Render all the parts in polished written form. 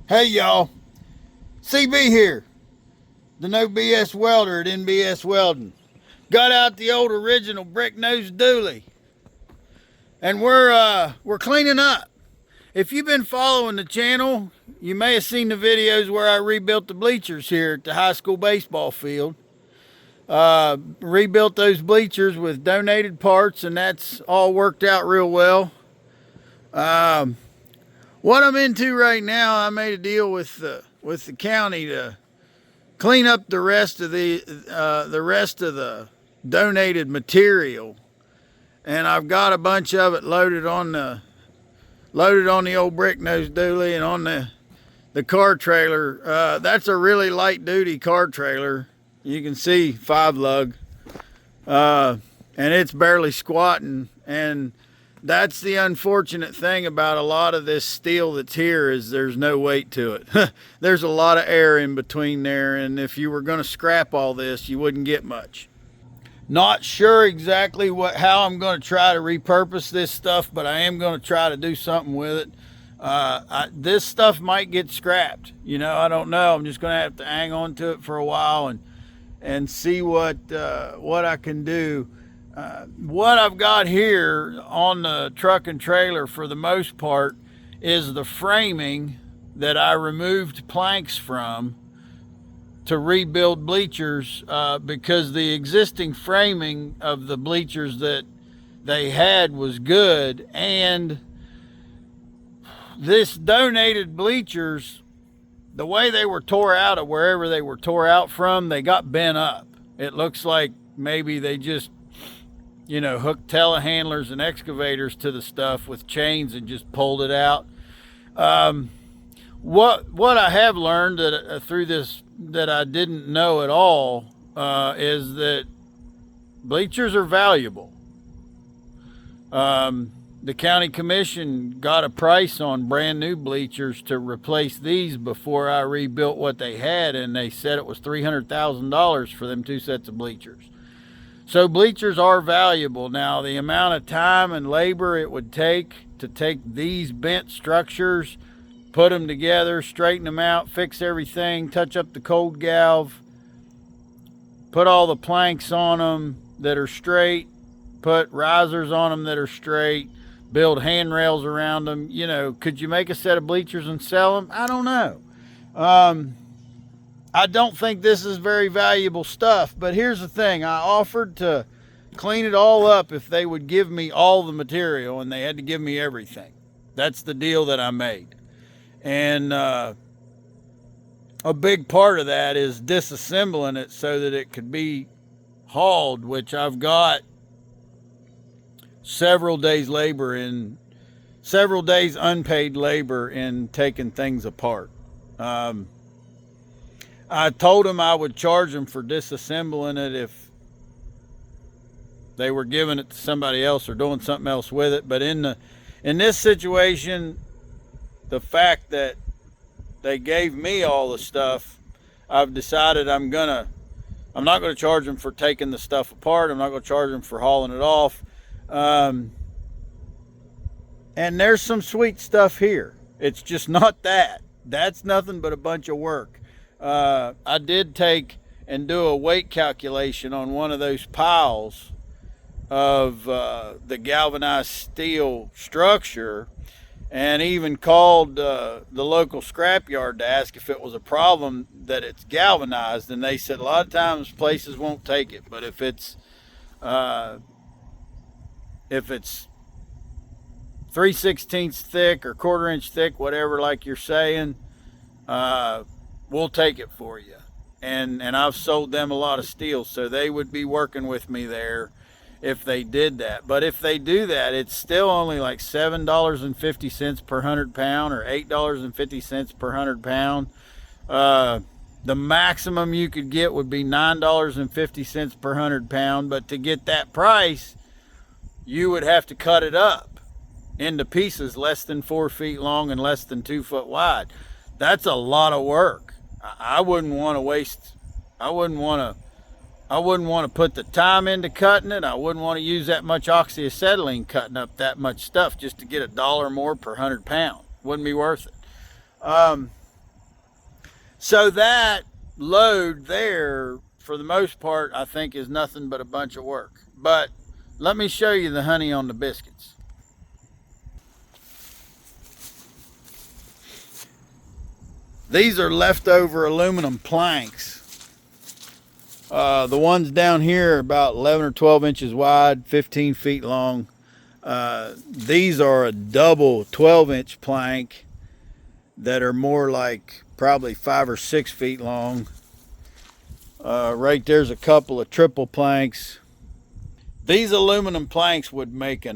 Hey y'all, CB here, the no BS welder at NBS Welding. Got out the old original brick nose dually, and we're cleaning up. If you've been following the channel, you may have seen the videos where I rebuilt the bleachers here at the high school baseball field. Rebuilt those bleachers with donated parts, and that's all worked out real well. What I'm into right now, I made a deal with the county to clean up the rest of the donated material, and I've got a bunch of it loaded on the old brick nose dually and on the car trailer. That's a really light duty car trailer. You can see 5 lug, and it's barely squatting. And that's the unfortunate thing about a lot of this steel that's here, is there's no weight to it. There's a lot of air in between there, and if you were going to scrap all this, you wouldn't get much. Not sure exactly how I'm going to try to repurpose this stuff, but I am going to try to do something with it. This stuff might get scrapped. I don't know. I'm just going to have to hang on to it for a while and see what I can do. What I've got here on the truck and trailer for the most part is the framing that I removed planks from to rebuild bleachers, because the existing framing of the bleachers that they had was good, and this donated bleachers, the way they were tore out of wherever they were tore out from, they got bent up. It looks like maybe they just hooked telehandlers and excavators to the stuff with chains and just pulled it out. What I have learned through this that I didn't know at all is that bleachers are valuable. The county commission got a price on brand new bleachers to replace these before I rebuilt what they had, and they said it was $300,000 for them 2 sets of bleachers. So bleachers are valuable. Now, the amount of time and labor it would take to take these bent structures, put them together, straighten them out, fix everything, touch up the cold galv, put all the planks on them that are straight, put risers on them that are straight, build handrails around them. Could you make a set of bleachers and sell them? I don't know. I don't think this is very valuable stuff, but here's the thing. I offered to clean it all up if they would give me all the material, and they had to give me everything. That's the deal that I made. And a big part of that is disassembling it so that it could be hauled, which I've got several days unpaid labor in taking things apart. I told them I would charge them for disassembling it if they were giving it to somebody else or doing something else with it. But in this situation, the fact that they gave me all the stuff, I've decided I'm not going to charge them for taking the stuff apart. I'm not going to charge them for hauling it off. And there's some sweet stuff here. It's just not that. That's nothing but a bunch of work. I did take and do a weight calculation on one of those piles of the galvanized steel structure, and even called the local scrapyard to ask if it was a problem that it's galvanized, and they said a lot of times places won't take it, but if it's 3/16 thick or 1/4 inch thick, whatever, like you're saying, we'll take it for you. And I've sold them a lot of steel, so they would be working with me there if they did that. But if they do that, it's still only like $7.50 per 100 pound or $8.50 per 100 pound. The maximum you could get would be $9.50 per 100 pound. But to get that price, you would have to cut it up into pieces less than 4 feet long and less than 2 foot wide. That's a lot of work. I wouldn't want to waste. I wouldn't want to put the time into cutting it. I wouldn't want to use that much oxyacetylene cutting up that much stuff just to get $1 more per 100 pound. Wouldn't be worth it. So that load there, for the most part, I think is nothing but a bunch of work. But let me show you the honey on the biscuits. These are leftover aluminum planks. The ones down here are about 11 or 12 inches wide, 15 feet long. These are a double 12-inch plank that are more like probably 5 or 6 feet long. Right there's a couple of triple planks. These aluminum planks would make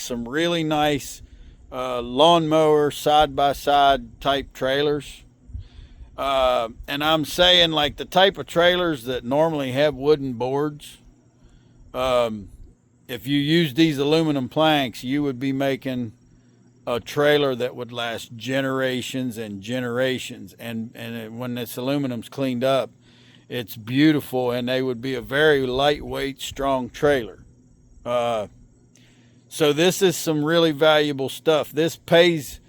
some really nice lawnmower side-by-side type trailers. And I'm saying like the type of trailers that normally have wooden boards. If you use these aluminum planks, you would be making a trailer that would last generations and generations. And when this aluminum's cleaned up, it's beautiful, and they would be a very lightweight, strong trailer. So this is some really valuable stuff. This pays,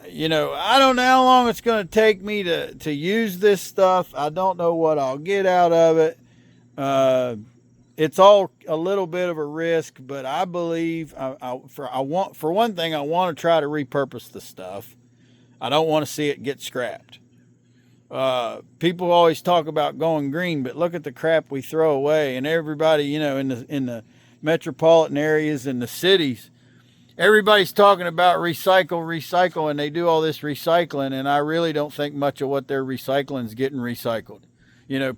I don't know how long it's going to take me to use this stuff. I don't know what I'll get out of it. It's all a little bit of a risk, but I believe for one thing, I want to try to repurpose the stuff. I don't want to see it get scrapped. People always talk about going green, but look at the crap we throw away. And everybody, in the metropolitan areas and the cities, everybody's talking about recycle, and they do all this recycling, and I really don't think much of what they're recycling is getting recycled.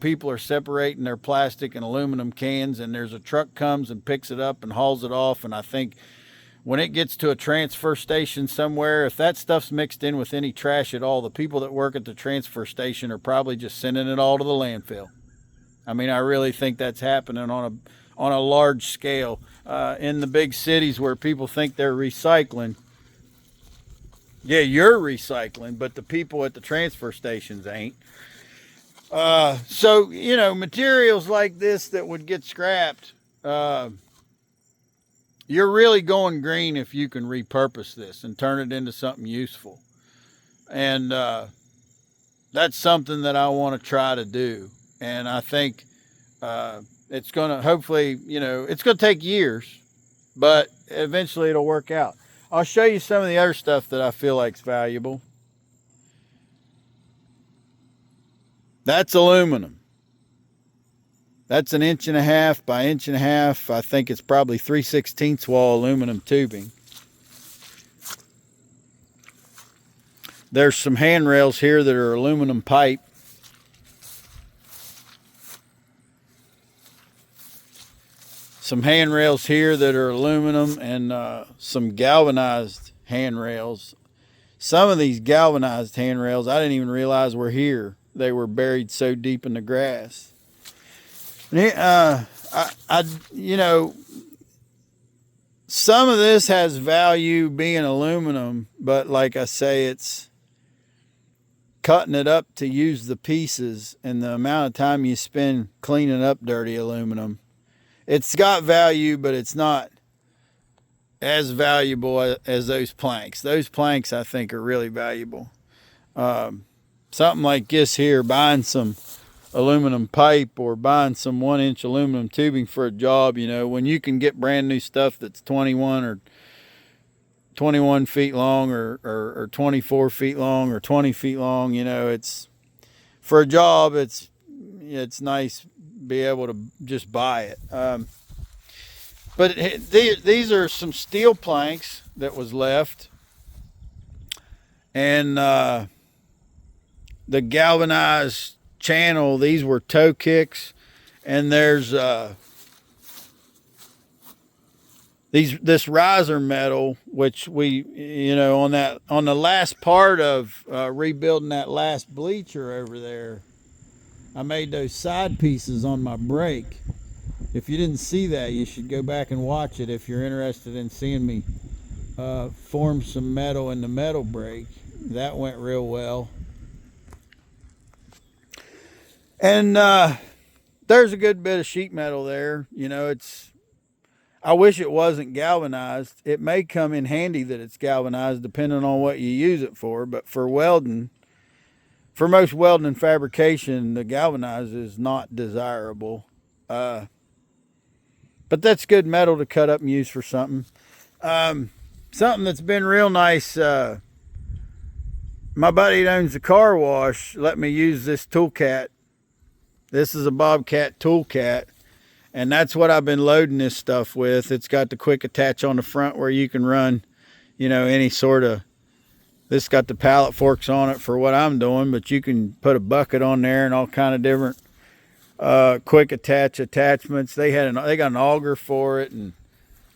People are separating their plastic and aluminum cans, and there's a truck comes and picks it up and hauls it off, and I think when it gets to a transfer station somewhere, if that stuff's mixed in with any trash at all, the people that work at the transfer station are probably just sending it all to the landfill. I mean, I really think that's happening on a large scale. In the big cities where people think they're recycling, yeah, you're recycling, but the people at the transfer stations ain't. So, materials like this that would get scrapped, you're really going green if you can repurpose this and turn it into something useful. And that's something that I want to try to do. And I think it's going to hopefully, it's going to take years, but eventually it'll work out. I'll show you some of the other stuff that I feel like is valuable. That's aluminum. That's 1.5 by 1.5. I think it's probably 3/16 wall aluminum tubing. There's some handrails here that are aluminum pipe. Some handrails here that are aluminum, and some galvanized handrails. Some of these galvanized handrails, I didn't even realize were here. They were buried so deep in the grass. Some of this has value being aluminum, but like I say, it's cutting it up to use the pieces and the amount of time you spend cleaning up dirty aluminum. It's got value, but it's not as valuable as those planks. Those planks, I think, are really valuable. Something like this here, buying some aluminum pipe or buying some 1-inch aluminum tubing for a job, when you can get brand new stuff that's 21 feet long or 24 feet long or 20 feet long, it's for a job, it's nice to be able to just buy it. But these are some steel planks that was left, and the galvanized channel, these were toe kicks, and there's this riser metal, which we on the last part of rebuilding that last bleacher over there, I made those side pieces on my brake. If you didn't see that, you should go back and watch it if you're interested in seeing me form some metal in the metal brake. That went real well. And there's a good bit of sheet metal there. I wish it wasn't galvanized. It may come in handy that it's galvanized depending on what you use it for. But for welding, for most welding and fabrication, the galvanized is not desirable. But that's good metal to cut up and use for something. Something that's been real nice. My buddy that owns the car wash let me use this Toolcat. This is a Bobcat Toolcat. And that's what I've been loading this stuff with. It's got the quick attach on the front where you can run, you know, any sort of, this got the pallet forks on it for what I'm doing, but you can put a bucket on there and all kind of different quick attach attachments. They got an auger for it and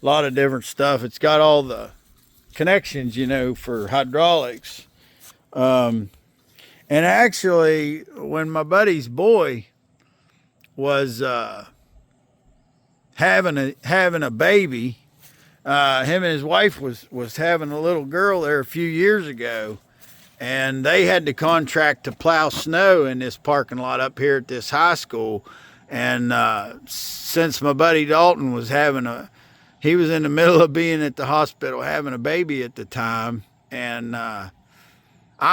a lot of different stuff. It's got all the connections, you know, for hydraulics. And actually, when my buddy's boy was having a baby, him and his wife was having a little girl there a few years ago, and they had to contract to plow snow in this parking lot up here at this high school. And since my buddy Dalton was he was in the middle of being at the hospital having a baby at the time, and I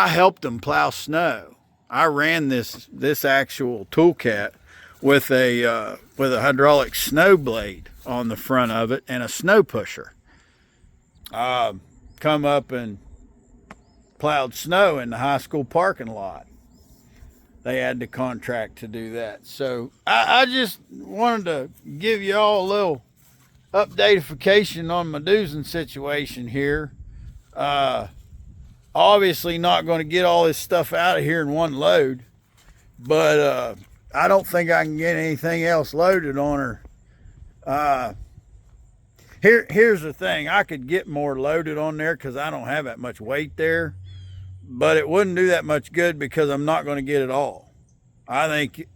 helped him plow snow. I ran this actual Toolcat with a hydraulic snow blade on the front of it and a snow pusher. Come up and plowed snow in the high school parking lot. They had to contract to do that. So I just wanted to give you all a little updatification on my dozing situation here. Obviously not going to get all this stuff out of here in one load, but I don't think I can get anything else loaded on her. Here's the thing. I could get more loaded on there because I don't have that much weight there, but it wouldn't do that much good because I'm not going to get it all. I think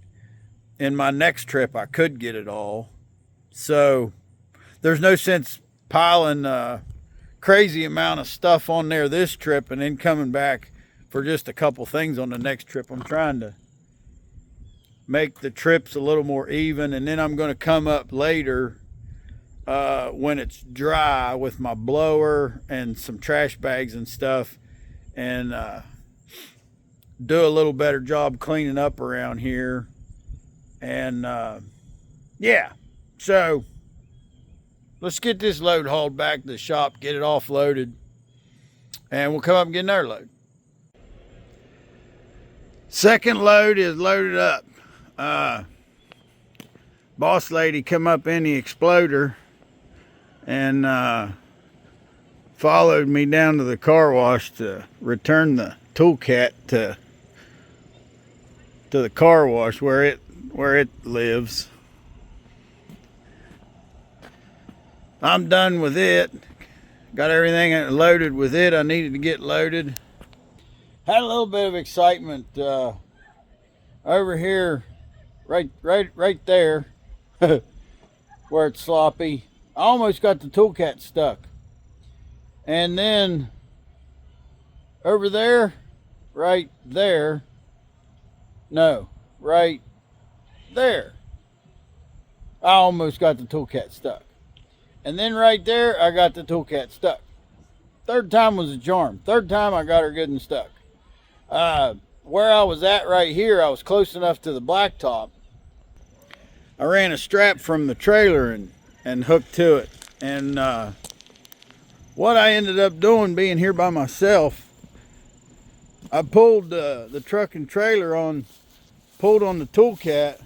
in my next trip I could get it all. So there's no sense piling crazy amount of stuff on there this trip and then coming back for just a couple things on the next trip. I'm trying to make the trips a little more even, and then I'm going to come up later when it's dry with my blower and some trash bags and stuff, and do a little better job cleaning up around here. And yeah, so let's get this load hauled back to the shop, get it offloaded, and we'll come up and get another load. Second load is loaded up. Boss lady come up in the exploder and followed me down to the car wash to return the Toolcat to the car wash where it lives. I'm done with it. Got everything loaded with it I needed to get loaded. Had a little bit of excitement over here, right there, where it's sloppy. I almost got the Toolcat stuck. And then over there, right there, right there, I almost got the Toolcat stuck. And then right there, I got the Toolcat stuck. Third time was a charm. Third time I got her good and stuck. Where I was at right here, I was close enough to the blacktop. I ran a strap from the trailer and hooked to it. And what I ended up doing, being here by myself, I pulled the truck and trailer pulled on the Toolcat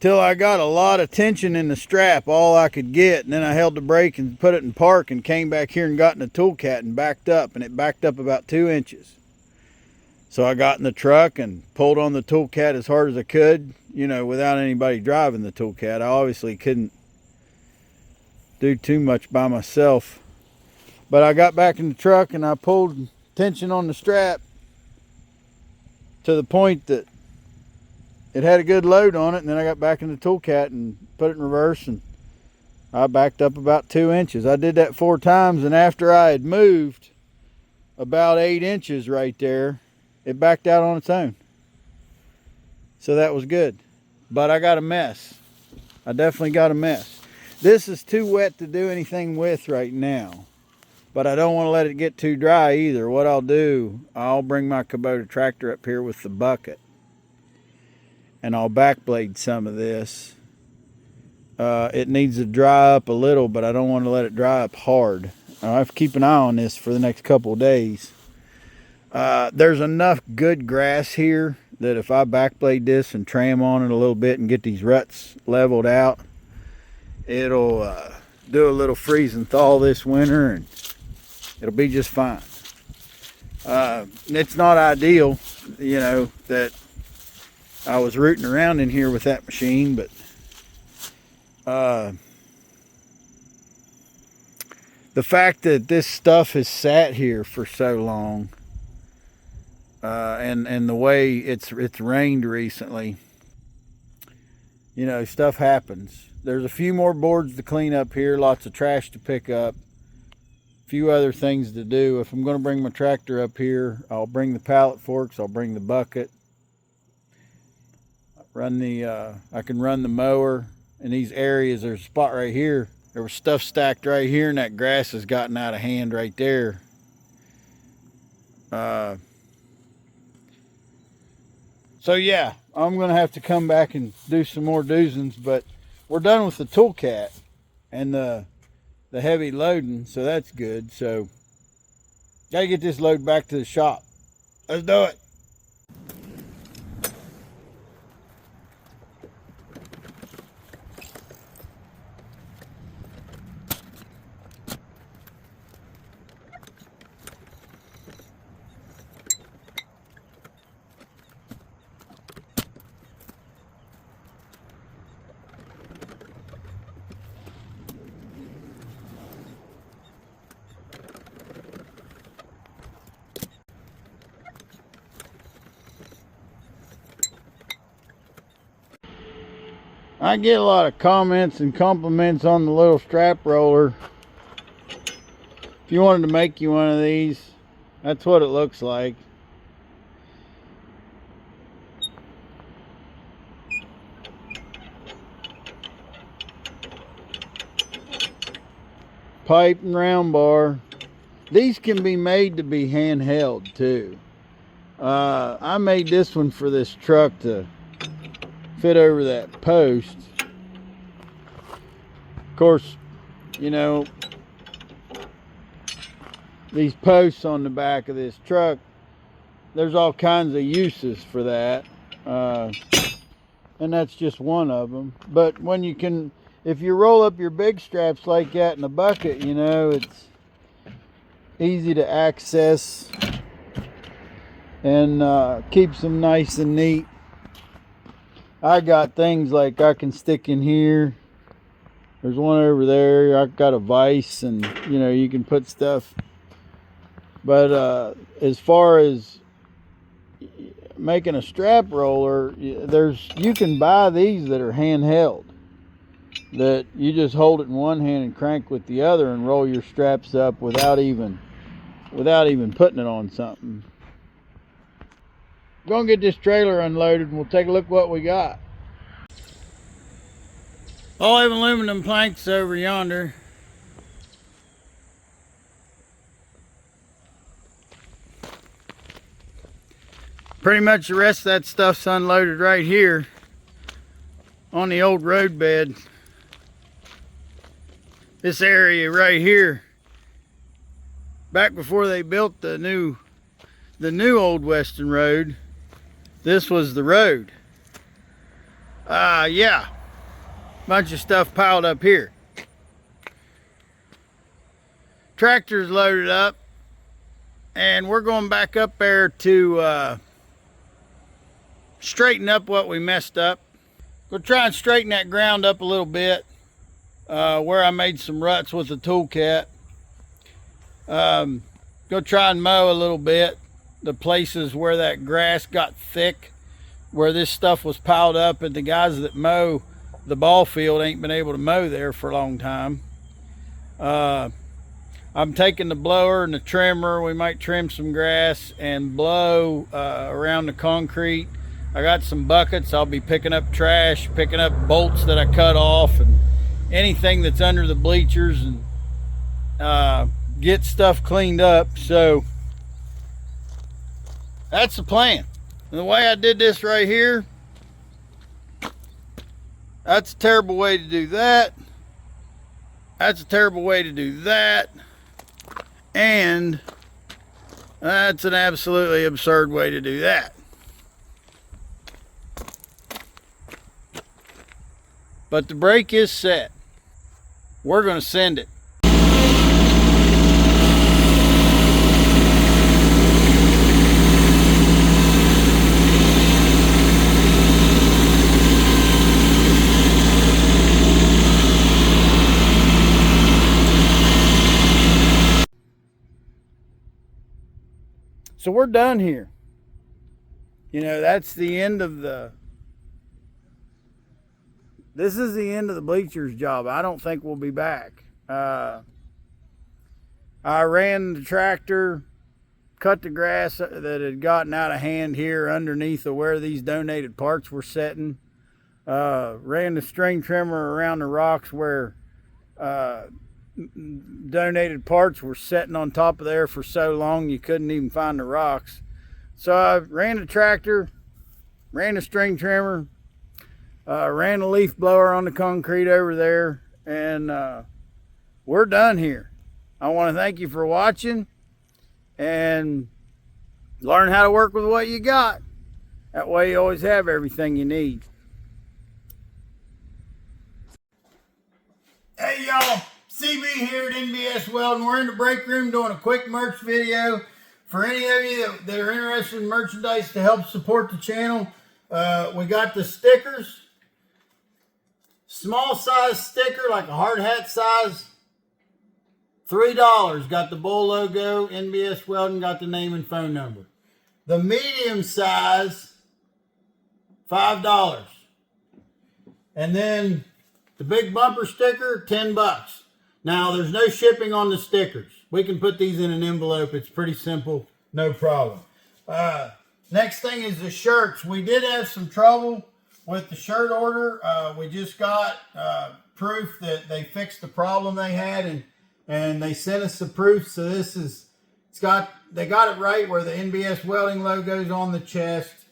till I got a lot of tension in the strap, all I could get, and then I held the brake and put it in park and came back here and got in the Toolcat and backed up, and it backed up about 2 inches. So I got in the truck and pulled on the Toolcat as hard as I could, you know, without anybody driving the Toolcat. I obviously couldn't do too much by myself. But I got back in the truck and I pulled tension on the strap to the point that it had a good load on it, and then I got back in the Toolcat and put it in reverse, and I backed up about 2 inches. I did that 4 times, and after I had moved about 8 inches right there, it backed out on its own. So that was good. But I got a mess. I definitely got a mess. This is too wet to do anything with right now. but I don't want to let it get too dry either. What I'll do, I'll bring my Kubota tractor up here with the bucket, and I'll backblade some of this. It needs to dry up a little, but I don't want to let it dry up hard. I'll have to keep an eye on this for the next couple of days. There's enough good grass here that if I backblade this and tram on it a little bit and get these ruts leveled out, it'll do a little freeze and thaw this winter, and it'll be just fine. It's not ideal, you know, that I was rooting around in here with that machine, but the fact that this stuff has sat here for so long, and the way it's rained recently, you know, stuff happens. There's a few more boards to clean up here, lots of trash to pick up, a few other things to do. If I'm going to bring my tractor up here, I'll bring the pallet forks, I'll bring the bucket, I can run the mower. In these areas, there's a spot right here. There was stuff stacked right here, and that grass has gotten out of hand right there. So yeah, I'm gonna have to come back and do some more doozins, but we're done with the Toolcat and the heavy loading, so that's good. So gotta get this load back to the shop. Let's do it. I get a lot of comments and compliments on the little strap roller. If you wanted to make you one of these, that's what it looks like. Pipe and round bar. These can be made to be handheld too. I made this one for this truck to fit over that post. Of course, you know, these posts on the back of this truck, there's all kinds of uses for that, and that's just one of them. But when you can, if you roll up your big straps like that in a bucket, you know, it's easy to access and keeps them nice and neat. I got things like I can stick in here. There's one over there. I've got a vise, and you know, you can put stuff. But as far as making a strap roller, you can buy these that are handheld, that you just hold it in one hand and crank with the other and roll your straps up without even putting it on something. Gonna get this trailer unloaded and we'll take a look what we got. All them aluminum planks over yonder. Pretty much the rest of that stuff's unloaded right here on the old road bed. This area right here, back before they built the new old Western Road, this was the road. Yeah, bunch of stuff piled up here. Tractor's loaded up, and we're going back up there to straighten up what we messed up. We'll try and straighten that ground up a little bit, where I made some ruts with the Toolcat. Go try and mow a little bit the places where that grass got thick, where this stuff was piled up, and the guys that mow the ball field ain't been able to mow there for a long time. I'm taking the blower and the trimmer. We might trim some grass and blow around the concrete. I got some buckets. I'll be picking up trash, picking up bolts that I cut off, and anything that's under the bleachers, and get stuff cleaned up. So that's the plan. And the way I did this right here, that's a terrible way to do that. That's a terrible way to do that. And that's an absolutely absurd way to do that. But the brake is set. We're going to send it. So we're done here. You know, that's the end of this is the end of the bleachers job. I don't think we'll be back. I ran the tractor, cut the grass that had gotten out of hand here underneath of where these donated parts were setting. Ran the string trimmer around the rocks where donated parts were sitting on top of there for so long you couldn't even find the rocks. So I ran the tractor, ran the string trimmer, ran a leaf blower on the concrete over there, and we're done here. I want to thank you for watching and learn how to work with what you got. That way you always have everything you need. Hey y'all, CB here at NBS Welding. We're in the break room doing a quick merch video. For any of you that are interested in merchandise to help support the channel, we got the stickers. Small size sticker, like a hard hat size, $3. Got the bull logo, NBS Welding, got the name and phone number. The medium size, $5. And then the big bumper sticker, $10. Now, there's no shipping on the stickers. We can put these in an envelope. It's pretty simple, no problem. Next thing is the shirts. We did have some trouble with the shirt order. We just got proof that they fixed the problem they had, and they sent us the proof. So this is, they got it right where the NBS Welding logo is on the chest,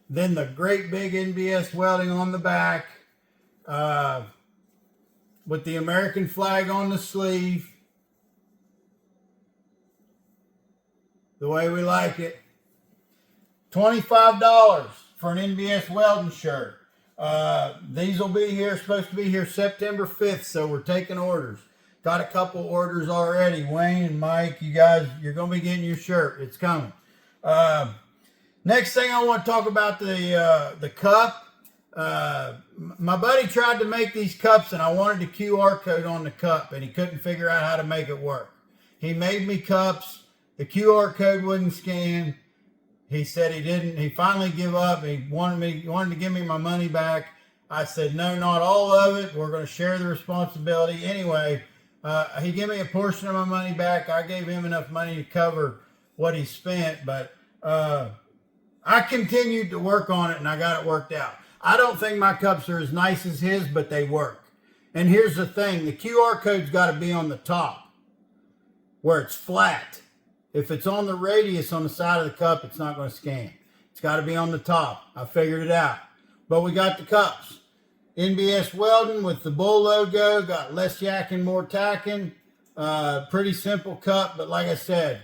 then the great big NBS Welding on the back, with the American flag on the sleeve, the way we like it. $25 for an NBS Welding shirt. These will be here, supposed to be here September 5th, so we're taking orders. Got a couple orders already. Wayne and Mike, you guys, you're going to be getting your shirt. It's coming. Next thing I want to talk about the cup. My buddy tried to make these cups, and I wanted the QR code on the cup, and he couldn't figure out how to make it work. He made me cups. The QR code wouldn't scan. He said he didn't. He finally gave up. He wanted to give me my money back. I said, no, not all of it. We're going to share the responsibility. Anyway, he gave me a portion of my money back. I gave him enough money to cover what he spent, but I continued to work on it, and I got it worked out. I don't think my cups are as nice as his, but they work. And here's the thing. The QR code's got to be on the top where it's flat. If it's on the radius on the side of the cup, it's not going to scan. It's got to be on the top. I figured it out. But we got the cups. NBS Welding with the bull logo. Got less yakking, more tacking. Pretty simple cup, but like I said,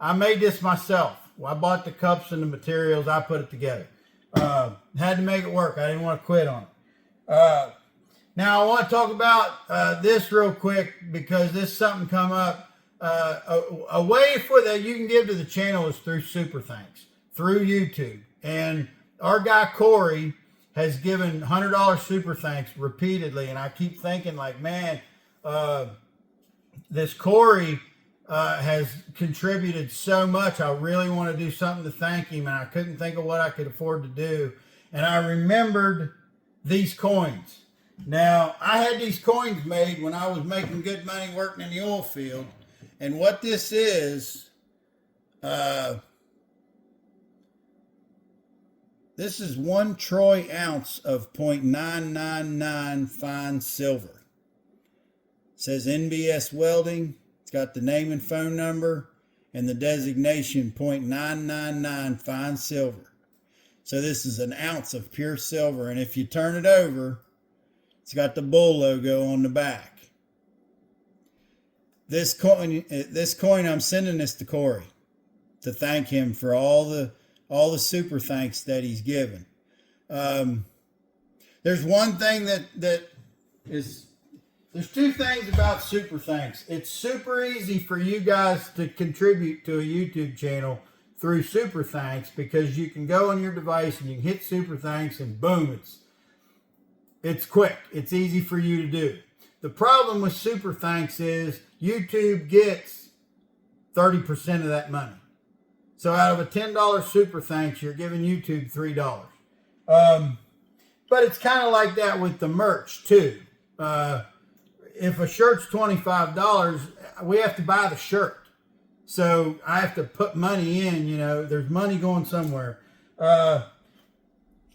I made this myself. I bought the cups and the materials. I put it together. Had to make it work. I didn't want to quit on it. Now I want to talk about this real quick because this something come up. A way for that you can give to the channel is through Super Thanks, through YouTube. And our guy Corey has given $100 Super Thanks repeatedly. And I keep thinking like, man, this Corey has contributed so much. I really want to do something to thank him, and I couldn't think of what I could afford to do. And I remembered these coins. Now, I had these coins made when I was making good money working in the oil field. And what this is, this is 1 troy ounce of 0.999 fine silver. It says NBS Welding, It's got the name and phone number and the designation .999 fine silver. So this is an ounce of pure silver. And if you turn it over, it's got the bull logo on the back. This coin, I'm sending this to Corey to thank him for all the super thanks that he's given. There's one thing that is, there's two things about super thanks. It's super easy for you guys to contribute to a YouTube channel through super thanks, because you can go on your device and you can hit super thanks and boom, it's quick. It's easy for you to do. The problem with super thanks is YouTube gets 30% of that money. So out of a $10 super thanks, you're giving YouTube $3. But it's kind of like that with the merch too. If a shirt's $25, we have to buy the shirt. So I have to put money in, there's money going somewhere.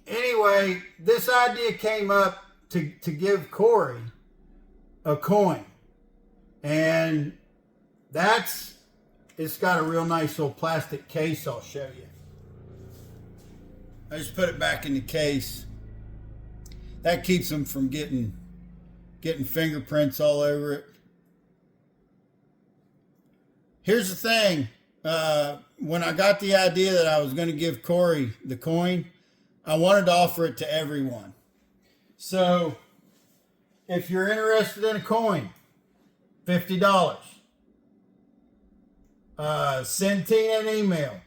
Anyway, this idea came up to give Corey a coin. And it's got a real nice little plastic case I'll show you. I just put it back in the case. That keeps them from getting fingerprints all over it. Here's the thing. When I got the idea that I was going to give Corey the coin, I wanted to offer it to everyone. So if you're interested in a coin, $50. Send Tina an email.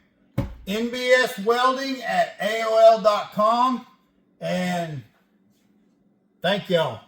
nbswelding@aol.com. And thank y'all.